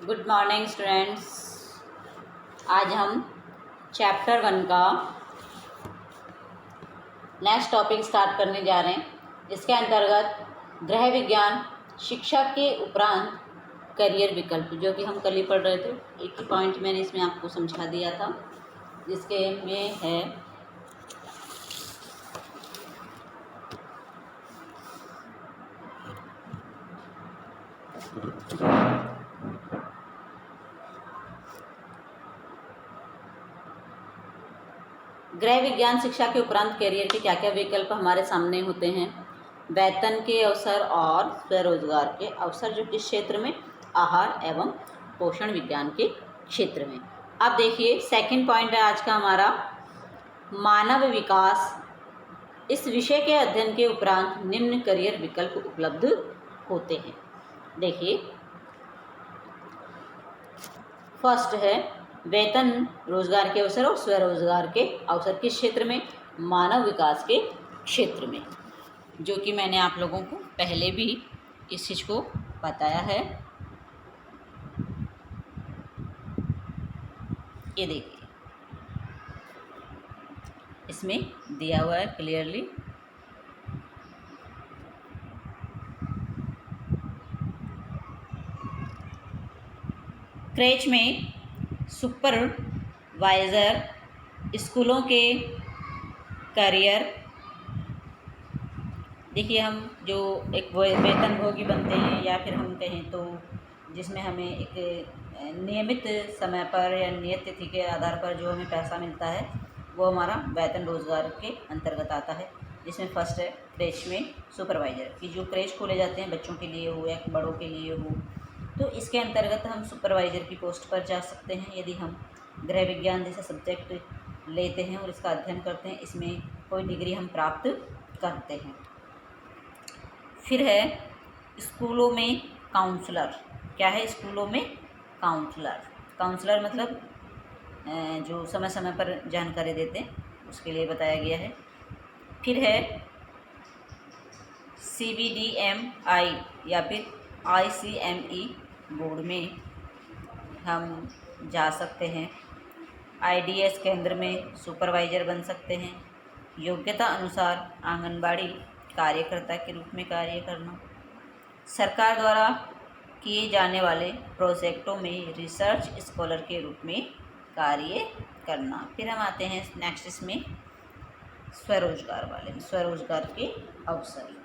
Good morning students. आज हम chapter 1 का नेक्स्ट टॉपिक स्टार्ट करने जा रहे हैं। इसके अंतर्गत गृह विज्ञान शिक्षा के उपरांत करियर विकल्प, जो कि हम कल ही पढ़ रहे थे। एक ही पॉइंट मैंने इसमें आपको समझा दिया था, जिसके में है गृह विज्ञान शिक्षा के उपरांत करियर के क्या क्या विकल्प हमारे सामने होते हैं। वेतन के अवसर और स्वरोजगार के अवसर, जो किस क्षेत्र में, आहार एवं पोषण विज्ञान के क्षेत्र में। अब देखिए, सेकंड पॉइंट है आज का हमारा, मानव विकास। इस विषय के अध्ययन के उपरांत निम्न करियर विकल्प उपलब्ध होते हैं। देखिए, फर्स्ट है वेतन, रोजगार के अवसर और स्वरोजगार के अवसर किस क्षेत्र में, मानव विकास के क्षेत्र में, जो कि मैंने आप लोगों को पहले भी इस चीज़ को बताया है। ये देखिए, इसमें दिया हुआ है क्लियरली। क्रेच में सुपरवाइज़र, स्कूलों के करियर। देखिए, हम जो एक वेतनभोगी बनते हैं, या फिर हम कहें तो जिसमें हमें एक नियमित समय पर या नियत तिथि के आधार पर जो हमें पैसा मिलता है, वो हमारा वेतन रोजगार के अंतर्गत आता है। जिसमें फर्स्ट है क्रेच में सुपरवाइज़र, कि जो क्रेच खोले जाते हैं बच्चों के लिए हो या बड़ों के लिए हो, तो इसके अंतर्गत हम सुपरवाइज़र की पोस्ट पर जा सकते हैं यदि हम गृह विज्ञान जैसा सब्जेक्ट लेते हैं और इसका अध्ययन करते हैं। इसमें कोई डिग्री हम प्राप्त करते हैं। फिर है स्कूलों में काउंसलर। क्या है स्कूलों में काउंसलर? काउंसलर मतलब जो समय समय पर जानकारी देते हैं, उसके लिए बताया गया है। फिर है CBDMI या फिर ICME बोर्ड में हम जा सकते हैं। IDS केंद्र में सुपरवाइज़र बन सकते हैं। योग्यता अनुसार आंगनबाड़ी कार्यकर्ता के रूप में कार्य करना। सरकार द्वारा किए जाने वाले प्रोजेक्टों में रिसर्च स्कॉलर के रूप में कार्य करना। फिर हम आते हैं नेक्स्ट, इसमें स्वरोजगार वाले, स्वरोजगार के अवसर।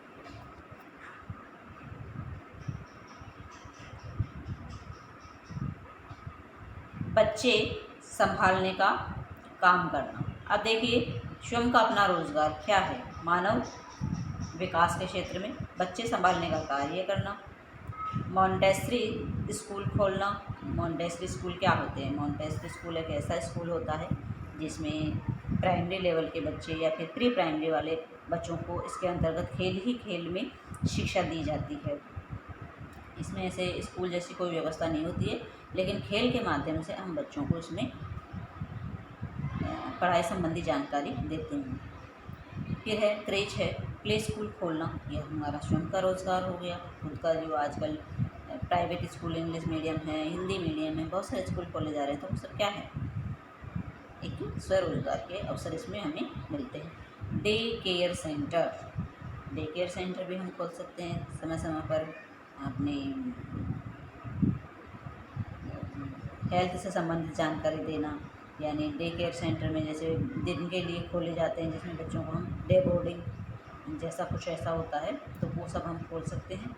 बच्चे संभालने का काम करना। अब देखिए, स्वयं का अपना रोजगार क्या है, मानव विकास के क्षेत्र में बच्चे संभालने का कार्य करना। मॉन्टेसरी स्कूल खोलना। मॉन्टेसरी स्कूल क्या होते हैं? मॉन्टेसरी स्कूल एक ऐसा स्कूल होता है जिसमें प्राइमरी लेवल के बच्चे या फिर प्री प्राइमरी वाले बच्चों को इसके अंतर्गत खेल ही खेल में शिक्षा दी जाती है। इसमें ऐसे स्कूल जैसी कोई व्यवस्था नहीं होती है, लेकिन खेल के माध्यम से हम बच्चों को इसमें पढ़ाई संबंधी जानकारी देते हैं। फिर है क्रेच है, प्ले स्कूल खोलना। यह हमारा स्वयं का रोज़गार हो गया। खुद का जो आजकल प्राइवेट स्कूल इंग्लिश मीडियम है, हिंदी मीडियम है, बहुत सारे स्कूल खोले जा रहे हैं, तो वो सब क्या है, एक स्वरोजगार के अवसर इसमें हमें मिलते हैं। Day care centre, day care centre भी हम खोल सकते हैं। समय समय पर अपने हेल्थ से संबंधित जानकारी देना, यानी डे केयर सेंटर में जैसे दिन के लिए खोले जाते हैं, जिसमें बच्चों को हम डे बोर्डिंग जैसा कुछ ऐसा होता है, तो वो सब हम खोल सकते हैं।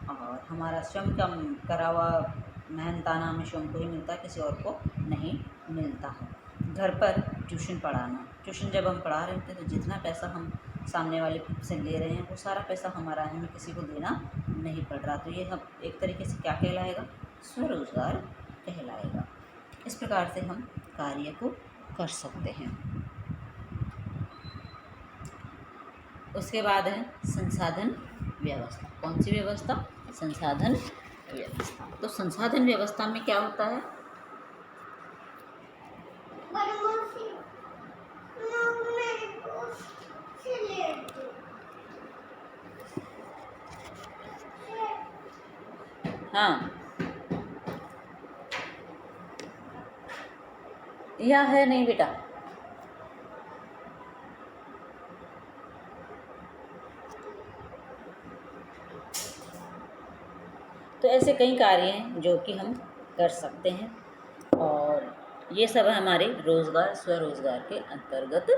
और हमारा स्वयं का करा हुआ मेहनताना हमें स्वयं को ही मिलता है, किसी और को नहीं मिलता है। घर पर ट्यूशन पढ़ाना। ट्यूशन जब हम पढ़ा रहे होते हैं, तो जितना पैसा हम सामने वाले से ले रहे हैं, वो सारा पैसा हमारा है, हमें किसी को देना नहीं पड़ रहा। तो ये हम एक तरीके से क्या कहलाएगा, स्वरोजगार कहलाएगा। इस प्रकार से हम कार्य को कर सकते हैं। उसके बाद है संसाधन व्यवस्था। कौन सी व्यवस्था? संसाधन व्यवस्था। तो संसाधन व्यवस्था में क्या होता है? हाँ, या है नहीं बेटा? तो ऐसे कई कार्य हैं जो कि हम कर सकते हैं, और ये सब हमारे रोज़गार स्वरोज़गार के अंतर्गत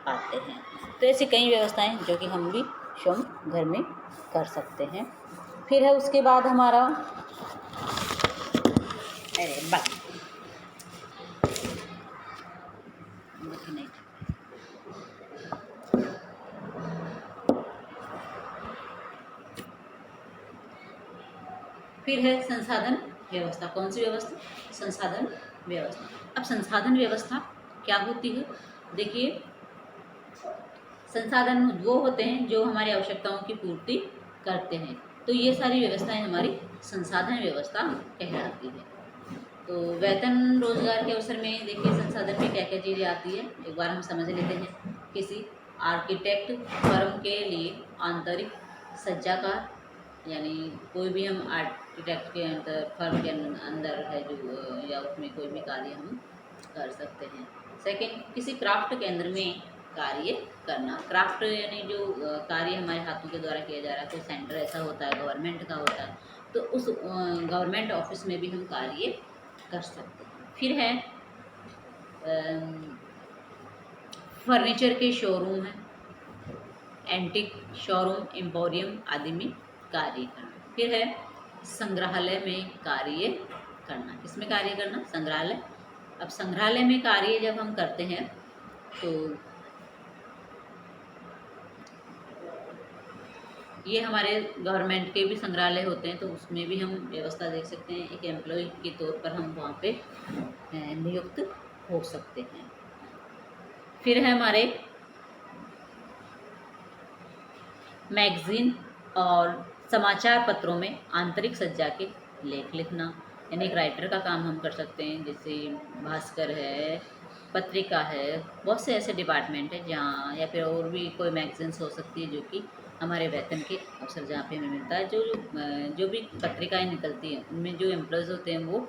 आते हैं। तो ऐसी कई व्यवस्थाएं जो कि हम भी स्वयं घर में कर सकते हैं। फिर है उसके बाद हमारा, अरे बात नहीं, फिर है संसाधन व्यवस्था। कौन सी व्यवस्था? संसाधन व्यवस्था। अब संसाधन व्यवस्था क्या होती है? देखिए, संसाधन वो होते हैं जो हमारी आवश्यकताओं की पूर्ति करते हैं। तो ये सारी व्यवस्थाएं हमारी संसाधन व्यवस्था कहलाती है। तो वेतन रोजगार के अवसर में देखिए संसाधन में क्या क्या चीज़ें आती है, एक बार हम समझ लेते हैं। किसी आर्किटेक्ट फर्म के लिए आंतरिक सज्जाकार, यानी कोई भी हम आर्किटेक्ट के अंदर फर्म के अंदर है जो, या उसमें कोई भी कार्य हम कर सकते हैं। सेकंड, किसी क्राफ्ट केंद्र में कार्य करना। क्राफ्ट यानी जो कार्य हमारे हाथों के द्वारा किया जा रहा है, कोई सेंटर ऐसा होता है गवर्नमेंट का होता है, तो उस गवर्नमेंट ऑफिस में भी हम कार्य कर सकते हैं। फिर है फर्नीचर के शोरूम है, एंटिक शोरूम, एम्पोरियम आदि में कार्य करना। फिर है संग्रहालय में कार्य करना। किसमें कार्य करना? संग्रहालय। अब संग्रहालय में कार्य जब हम करते हैं तो ये हमारे गवर्नमेंट के भी संग्रहालय होते हैं, तो उसमें भी हम व्यवस्था देख सकते हैं। एक एम्प्लॉय के तौर पर हम वहाँ पे नियुक्त हो सकते हैं। फिर है हमारे मैगजीन और समाचार पत्रों में आंतरिक सज्जा के लेख लिखना, यानी एक राइटर का काम हम कर सकते हैं। जैसे भास्कर है, पत्रिका है, बहुत से ऐसे डिपार्टमेंट है जहाँ, या फिर और भी कोई मैगजीन्स हो सकती है जो कि हमारे वेतन के अवसर जहाँ पे हमें मिलता है। जो भी पत्रिकाएं निकलती हैं उनमें जो एम्प्लॉयज़ होते हैं वो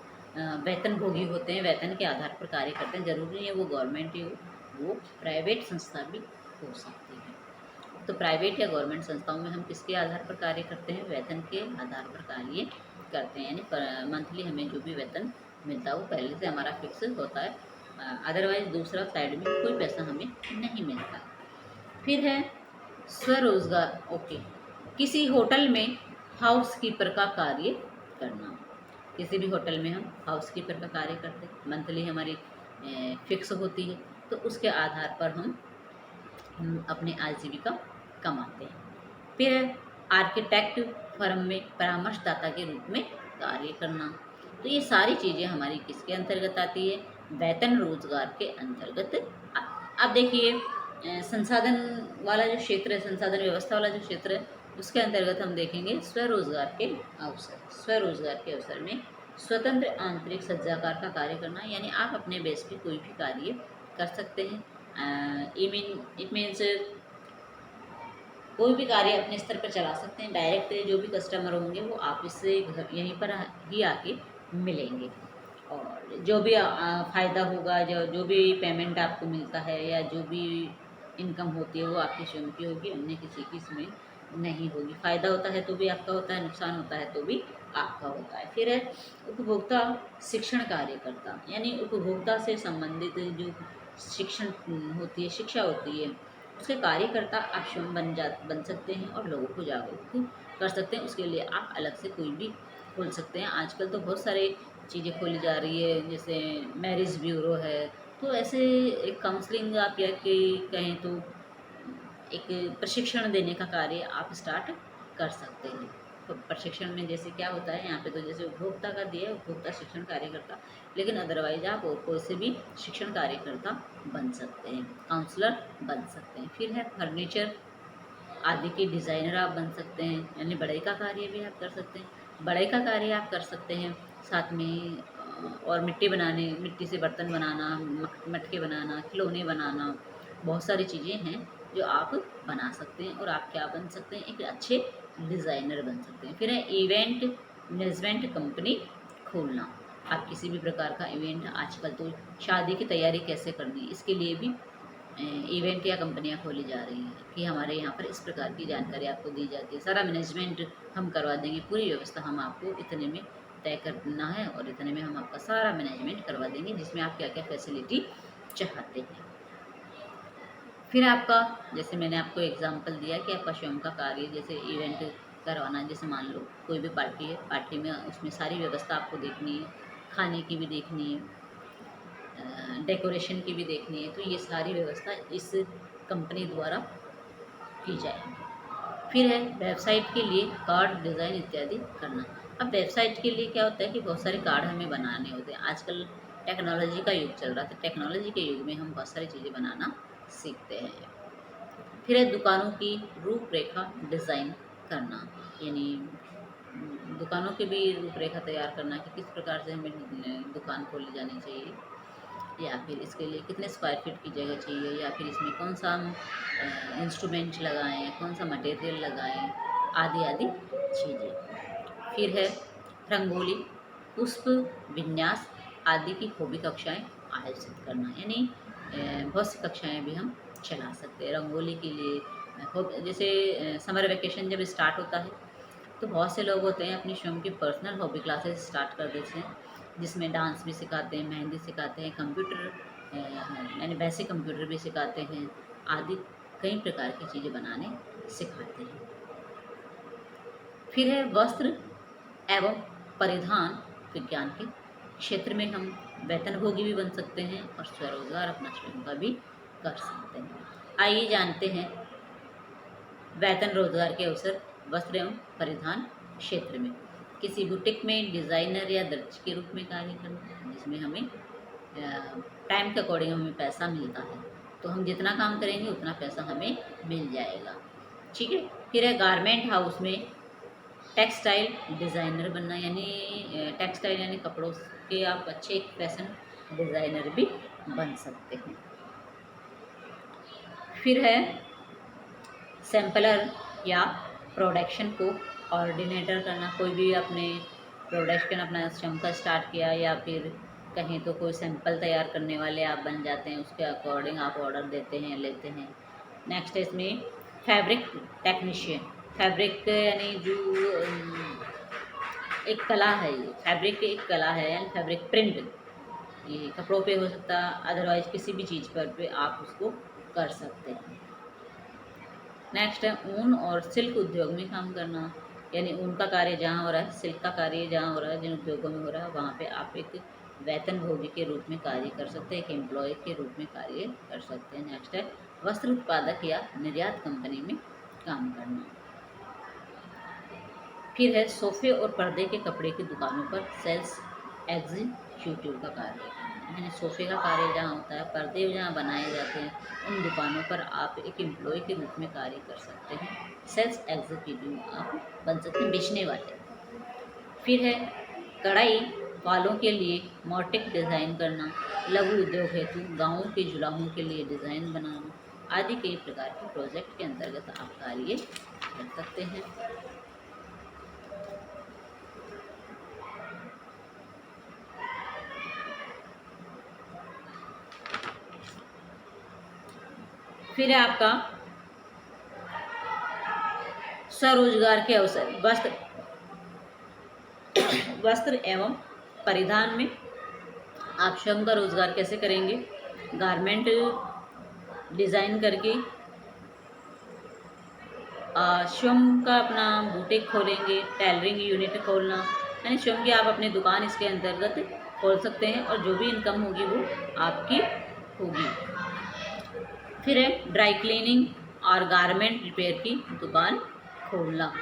वेतन भोगी होते हैं, वेतन के आधार पर कार्य करते हैं। ज़रूरी नहीं है वो गवर्नमेंट ही हो, वो प्राइवेट संस्था भी हो सकती है। तो प्राइवेट या गवर्नमेंट संस्थाओं में हम किसके आधार पर कार्य करते हैं? वेतन के आधार पर कार्य करते हैं, यानी मंथली हमें जो भी वेतन मिलता है वो पहले से हमारा फिक्स होता है। अदरवाइज दूसरा साइड में कोई पैसा हमें नहीं मिलता। फिर है स्वरोजगार। ओके, किसी होटल में हाउस कीपर का कार्य करना। किसी भी होटल में हम हाउस कीपर का कार्य करते हैं, मंथली हमारी फिक्स होती है, तो उसके आधार पर हम अपनी आजीविका कमाते हैं। फिर आर्किटेक्ट फर्म में परामर्शदाता के रूप में कार्य करना। तो ये सारी चीज़ें हमारी किसके अंतर्गत आती है? वेतन रोजगार के अंतर्गत। अब देखिए संसाधन वाला जो क्षेत्र है, संसाधन व्यवस्था वाला जो क्षेत्र है, उसके अंतर्गत हम देखेंगे स्वरोजगार के अवसर। स्वरोजगार के अवसर में स्वतंत्र आंतरिक सज्जाकार का कार्य करना, यानी आप अपने बेस पे कोई भी कार्य कर सकते हैं। इट मीन्स कोई भी कार्य अपने स्तर पर चला सकते हैं। डायरेक्ट जो भी कस्टमर होंगे वो आप इससे यहीं पर ही आके मिलेंगे, और जो भी फ़ायदा होगा, जो भी पेमेंट आपको मिलता है या जो भी इनकम होती है वो आपकी स्वयं की होगी, अन्य किसी की इसमें नहीं होगी। फ़ायदा होता है तो भी आपका होता है, नुकसान होता है तो भी आपका होता है। फिर है उपभोक्ता शिक्षण कार्यकर्ता, यानी उपभोक्ता से संबंधित जो शिक्षण होती है, शिक्षा होती है, उसके कार्यकर्ता आप स्वयं बन सकते हैं और लोगों को जागरूक कर सकते हैं। उसके लिए आप अलग से कोई भी खोल सकते हैं। आजकल तो बहुत सारे चीज़ें खोली जा रही है, जैसे मैरिज ब्यूरो है, तो ऐसे एक काउंसलिंग आप या कि कहें तो एक प्रशिक्षण देने का कार्य आप स्टार्ट कर सकते हैं। तो प्रशिक्षण में जैसे क्या होता है, यहाँ पे तो जैसे उपभोक्ता का दिया है, उपभोक्ता शिक्षण कार्यकर्ता, लेकिन अदरवाइज आप और कोई से भी शिक्षण कार्यकर्ता बन सकते हैं, काउंसलर बन सकते हैं। फिर है फर्नीचर आदि के डिज़ाइनर आप बन सकते हैं, यानी बढ़ई का कार्य भी आप कर सकते हैं। बढ़ई का कार्य आप कर सकते हैं, साथ में और मिट्टी से बर्तन बनाना, मटके बनाना, खिलौने बनाना, बहुत सारी चीज़ें हैं जो आप बना सकते हैं, और आप क्या बन सकते हैं? एक अच्छे डिज़ाइनर बन सकते हैं। फिर है इवेंट मैनेजमेंट कंपनी खोलना, आप किसी भी प्रकार का इवेंट, आजकल तो शादी की तैयारी कैसे करनी है, इसके लिए भी इवेंट या कंपनियां खोली जा रही हैं कि हमारे यहाँ पर इस प्रकार की जानकारी आपको दी जाती है, सारा मैनेजमेंट हम करवा देंगे, पूरी व्यवस्था हम आपको इतने में तय करना है और इतने में हम आपका सारा मैनेजमेंट करवा देंगे, जिसमें आप क्या क्या फैसिलिटी चाहते हैं। फिर आपका, जैसे मैंने आपको एग्जांपल दिया कि आपका स्वयं का कार्य, जैसे इवेंट करवाना, जैसे मान लो कोई भी पार्टी है, पार्टी में उसमें सारी व्यवस्था आपको देखनी है, खाने की भी देखनी है, डेकोरेशन की भी देखनी है, तो ये सारी व्यवस्था इस कंपनी द्वारा की जाएगी। फिर है वेबसाइट के लिए कार्ड डिज़ाइन इत्यादि करना। अब वेबसाइट के लिए क्या होता है कि बहुत सारे कार्ड हमें बनाने होते हैं। आजकल टेक्नोलॉजी का युग चल रहा है, तो टेक्नोलॉजी के युग में हम बहुत सारी चीज़ें बनाना सीखते हैं। फिर है दुकानों की रूपरेखा डिज़ाइन करना, यानी दुकानों की भी रूपरेखा तैयार करना कि किस प्रकार से हमें दुकान खोली जानी चाहिए, या फिर इसके लिए कितने स्क्वायर फीट की जगह चाहिए, या फिर इसमें कौन सा हम इंस्ट्रूमेंट लगाएं, कौन सा मटेरियल लगाएं, आदि आदि चीज़ें। फिर है रंगोली, पुष्प विन्यास आदि की हॉबी कक्षाएं आयोजित करना, यानी बहुत सी कक्षाएं भी हम चला सकते हैं रंगोली के लिए। जैसे समर वेकेशन जब स्टार्ट होता है तो बहुत से लोग होते हैं अपनी स्वयं की पर्सनल हॉबी क्लासेस स्टार्ट कर देते हैं, जिसमें डांस भी सिखाते हैं, मेहंदी सिखाते हैं, कंप्यूटर यानी बेसिक कंप्यूटर भी सिखाते हैं, आदि कई प्रकार की चीज़ें बनाने सिखाते हैं। फिर है वस्त्र एवं परिधान विज्ञान के क्षेत्र में हम वेतनभोगी भी बन सकते हैं और स्वरोजगार अपना स्वयं का भी कर सकते हैं। आइए जानते हैं वेतन रोजगार के अवसर वस्त्र एवं परिधान क्षेत्र में। किसी बुटीक में डिज़ाइनर या दर्जी के रूप में कार्य करना, जिसमें हमें टाइम के अकॉर्डिंग हमें पैसा मिलता है, तो हम जितना काम करेंगे उतना पैसा हमें मिल जाएगा। ठीक है। फिर है गारमेंट हाउस में टेक्सटाइल डिज़ाइनर बनना, यानी टेक्सटाइल यानी कपड़ों के आप अच्छे एक फैशन डिज़ाइनर भी बन सकते हैं। फिर है सैम्पलर या प्रोडक्शन को ऑर्डिनेटर करना, कोई भी अपने प्रोडक्शन अपना स्वयं का स्टार्ट किया या फिर कहीं तो कोई सैंपल तैयार करने वाले आप बन जाते हैं, उसके अकॉर्डिंग आप ऑर्डर देते हैं, लेते हैं। नेक्स्ट है इसमें फैब्रिक टेक्नीशियन, फैब्रिक यानी जो एक कला है, ये फैब्रिक एक कला है, यानी फैब्रिक प्रिंट, ये कपड़ों पे हो सकता है, अदरवाइज किसी भी चीज़ पर पे आप उसको कर सकते हैं। नेक्स्ट है ऊन और सिल्क उद्योग में काम करना, यानी ऊन का कार्य जहाँ हो रहा है, सिल्क का कार्य जहाँ हो रहा है, जिन उद्योगों में हो रहा है, वहाँ पे आप एक वेतनभोगी के रूप में कार्य कर सकते हैं, एक एम्प्लॉय के रूप में कार्य कर सकते हैं। नेक्स्ट है वस्त्र उत्पादक या निर्यात कंपनी में काम करना। फिर है सोफे और पर्दे के कपड़े की दुकानों पर सेल्स एग्जीक्यूटिव का कार्य, यानी सोफे का कार्य जहाँ होता है, पर्दे जहाँ बनाए जाते हैं, उन दुकानों पर आप एक एम्प्लॉय के रूप में कार्य कर सकते हैं, सेल्स एग्जीक्यूटिव आप बन सकते हैं, बेचने वाले। फिर है कढ़ाई वालों के लिए मोटिक डिज़ाइन करना, लघु उद्योग हेतु गाँवों के जुलाहों के लिए डिज़ाइन बनाना, आदि कई प्रकार के प्रोजेक्ट के अंतर्गत आप कार्य कर सकते हैं। फिर है आपका स्वरोजगार के अवसर, वस्त्र एवं परिधान में आप स्वयं का रोजगार कैसे करेंगे, गारमेंट डिज़ाइन करके स्वयं का अपना बुटीक खोलेंगे, टेलरिंग यूनिट खोलना, यानी स्वयं की आप अपनी दुकान इसके अंतर्गत खोल सकते हैं और जो भी इनकम होगी वो आपकी होगी। फिर है ड्राई क्लीनिंग और गारमेंट रिपेयर की दुकान खोलना,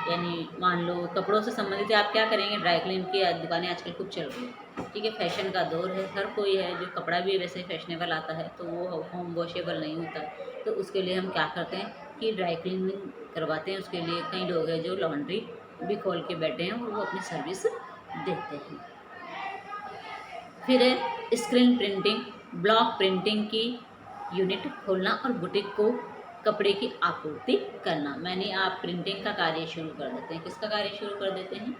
यानी मान लो कपड़ों से संबंधित आप क्या करेंगे, ड्राई क्लीन की दुकानें आजकल खूब चल रही है, ठीक है, फैशन का दौर है, हर कोई है जो कपड़ा भी वैसे फैशनेबल आता है तो वो होम वॉशेबल नहीं होता, तो उसके लिए हम क्या करते हैं कि ड्राई क्लीनिंग करवाते हैं। उसके लिए कई लोग हैं जो लॉन्ड्री भी खोल के बैठे हैं और वो अपनी सर्विस देते हैं। फिर है स्क्रीन प्रिंटिंग, ब्लॉक प्रिंटिंग की यूनिट खोलना और बुटीक को कपड़े की आपूर्ति करना, मैंने आप प्रिंटिंग का कार्य शुरू कर देते हैं। किसका कार्य शुरू कर देते हैं,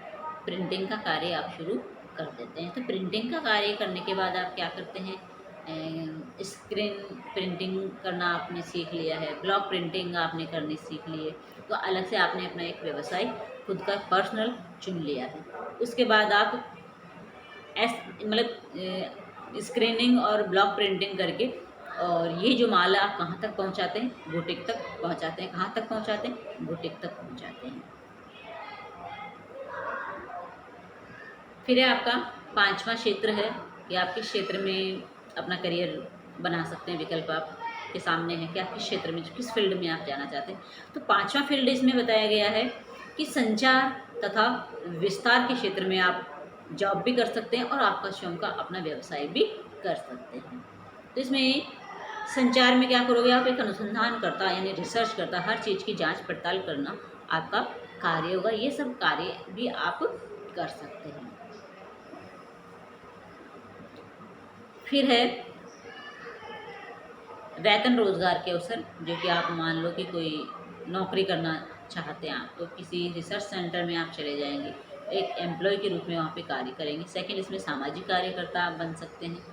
प्रिंटिंग का कार्य आप शुरू कर देते हैं। तो प्रिंटिंग का कार्य करने के बाद आप क्या करते हैं, स्क्रीन प्रिंटिंग करना आपने सीख लिया है, ब्लॉक प्रिंटिंग आपने करनी सीख ली है, तो अलग से आपने अपना एक व्यवसाय खुद का पर्सनल चुन लिया है। उसके बाद आप मतलब स्क्रीनिंग और ब्लॉक प्रिंटिंग करके और ये जो माल आप कहाँ तक पहुँचाते हैं, बुटीक तक पहुँचाते हैं। कहाँ तक पहुँचाते हैं, बुटीक तक पहुँचाते हैं। फिर है आपका 5वां क्षेत्र है कि आप किस क्षेत्र में अपना करियर बना सकते हैं। विकल्प आपके सामने है कि आप किस क्षेत्र में, किस फील्ड में आप जाना चाहते हैं। तो 5वां फील्ड इसमें बताया गया है कि संचार तथा विस्तार के क्षेत्र में आप जॉब भी कर सकते हैं और आपका स्वयं का अपना व्यवसाय भी कर सकते हैं। तो इसमें संचार में क्या करोगे, आप एक अनुसंधान करता यानी रिसर्च करता, हर चीज़ की जांच पड़ताल करना आपका कार्य होगा। ये सब कार्य भी आप कर सकते हैं। फिर है वेतन रोजगार के अवसर, जो कि आप मान लो कि कोई नौकरी करना चाहते हैं आप, तो किसी रिसर्च सेंटर में आप चले जाएंगे, एक एम्प्लॉय के रूप में वहाँ पे कार्य करेंगे। सेकंड, इसमें सामाजिक कार्यकर्ता आप बन सकते हैं।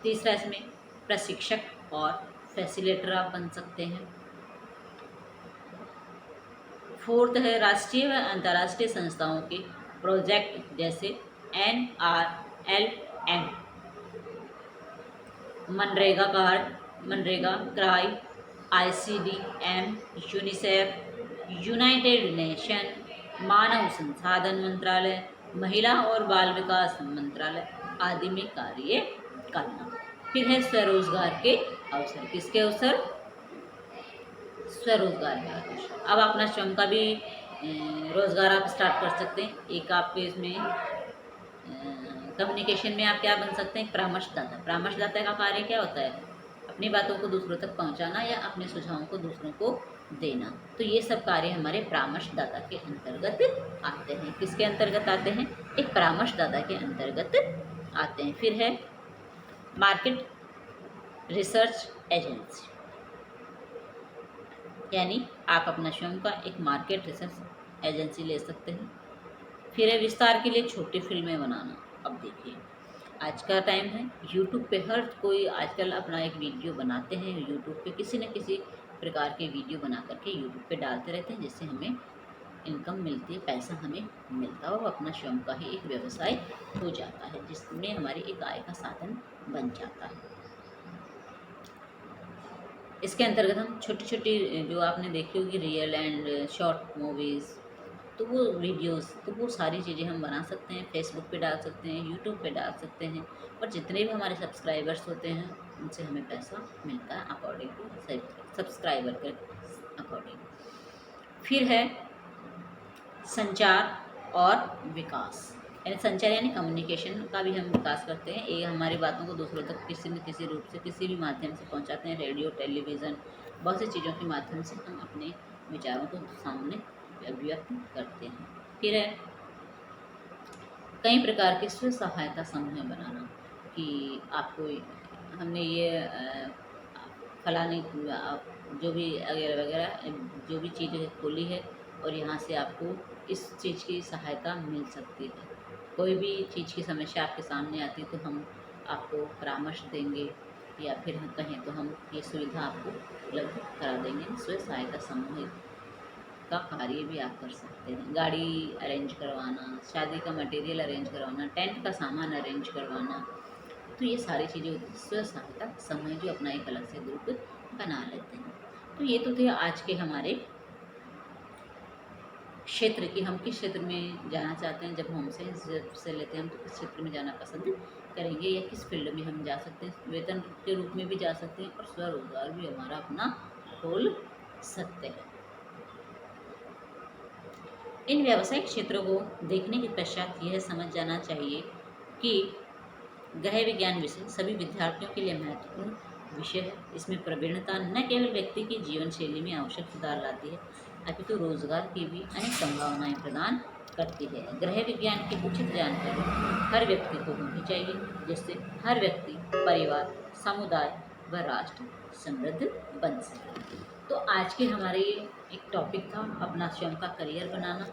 तीसरा, इसमें प्रशिक्षक और फैसिलिटेटर आप बन सकते हैं। फोर्थ है राष्ट्रीय व अंतर्राष्ट्रीय संस्थाओं के प्रोजेक्ट जैसे NRLM, MNREGA, CRY, ICDM, UNICEF, united nation, मानव संसाधन मंत्रालय, महिला और बाल विकास मंत्रालय आदि में कार्य करना। फिर है स्वरोजगार के अवसर। किसके अवसर, स्वरोजगार के अवसर। अब अपना स्वयं का भी रोजगार आप स्टार्ट कर सकते हैं। एक आपके इसमें कम्युनिकेशन में आप क्या बन सकते हैं, परामर्शदाता। परामर्शदाता का कार्य क्या होता है, अपनी बातों को दूसरों तक पहुंचाना या अपने सुझावों को दूसरों को देना। तो ये सब कार्य हमारे परामर्शदाता के अंतर्गत आते हैं। किसके अंतर्गत आते हैं, एक परामर्शदाता के अंतर्गत आते हैं। फिर है मार्केट रिसर्च एजेंसी, यानी आप अपना स्वयं का एक मार्केट रिसर्च एजेंसी ले सकते हैं। फिर है विस्तार के लिए छोटी फिल्में बनाना। अब देखिए, आज का टाइम है, यूट्यूब पे हर कोई आजकल अपना एक वीडियो बनाते हैं। यूट्यूब पे किसी न किसी प्रकार के वीडियो बना करके यूट्यूब पे डालते रहते हैं, जिससे हमें इनकम मिलती है, पैसा हमें मिलता है और अपना स्वयं का ही एक व्यवसाय हो जाता है, जिसमें हमारी एक आय का साधन बन जाता है। इसके अंतर्गत हम छोटी छोटी जो आपने देखी होगी रियल एंड शॉर्ट मूवीज़, तो वो वीडियोस, तो वो सारी चीज़ें हम बना सकते हैं। फेसबुक पे डाल सकते हैं, यूट्यूब पे डाल सकते हैं, और जितने भी हमारे सब्सक्राइबर्स होते हैं उनसे हमें पैसा मिलता है अकॉर्डिंग टू सब्सक्राइबर के अकॉर्डिंग। फिर है संचार और विकास, यानी संचार यानी कम्युनिकेशन का भी हम विकास करते हैं। ये हमारी बातों को दूसरों तक किसी न किसी रूप से, किसी भी माध्यम से पहुंचाते हैं। रेडियो, टेलीविज़न, बहुत सी चीज़ों के माध्यम से हम अपने विचारों को सामने अभिव्यक्त करते हैं। फिर है कई प्रकार के स्व सहायता समूह बनाना, कि आपको हमने ये फलाने जो भी वगैरह वगैरह जो भी चीज़ खोली है, और यहाँ से आपको इस चीज़ की सहायता मिल सकती है। कोई भी चीज़ की समस्या आपके सामने आती है तो हम आपको परामर्श देंगे, या फिर हम कहें तो हम ये सुविधा आपको उपलब्ध करा देंगे। स्व सहायता समूह का कार्य भी आप कर सकते हैं। गाड़ी अरेंज करवाना, शादी का मटेरियल अरेंज करवाना, टेंट का सामान अरेंज करवाना, तो ये सारी चीज़ें होती हैं स्व सहायता समूह, जो अपना एक अलग से ग्रुप बना लेते हैं। तो ये तो थे आज के हमारे क्षेत्र की, हम किस क्षेत्र में जाना चाहते हैं। जब हम से लेते हैं हम, तो किस क्षेत्र में जाना पसंद करेंगे, या किस फील्ड में हम जा सकते हैं। वेतन के रूप में भी जा सकते हैं और स्वरोजगार भी हमारा अपना खोल सकते हैं। इन व्यावसायिक क्षेत्रों को देखने के पश्चात यह समझ जाना चाहिए कि गृह विज्ञान विषय सभी विद्यार्थियों के लिए महत्वपूर्ण विषय है। इसमें प्रवीणता न केवल व्यक्ति की जीवन शैली में आवश्यक सुधार लाती है, अपितु रोजगार की भी अनेक संभावनाएं प्रदान करती है। गृह विज्ञान की उचित जानकारी हर व्यक्ति को होनी चाहिए, जिससे हर व्यक्ति, परिवार, समुदाय व राष्ट्र समृद्ध बन सके। तो आज के हमारे एक टॉपिक था अपना स्वयं का करियर बनाना।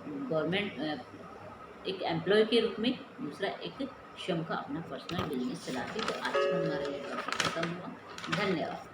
गवर्नमेंट एक एम्प्लॉय के रूप में, दूसरा एक स्वयं का अपना पर्सनल बिजनेस चलाती। तो आज का हमारा ये टॉपिक खत्म हुआ। धन्यवाद।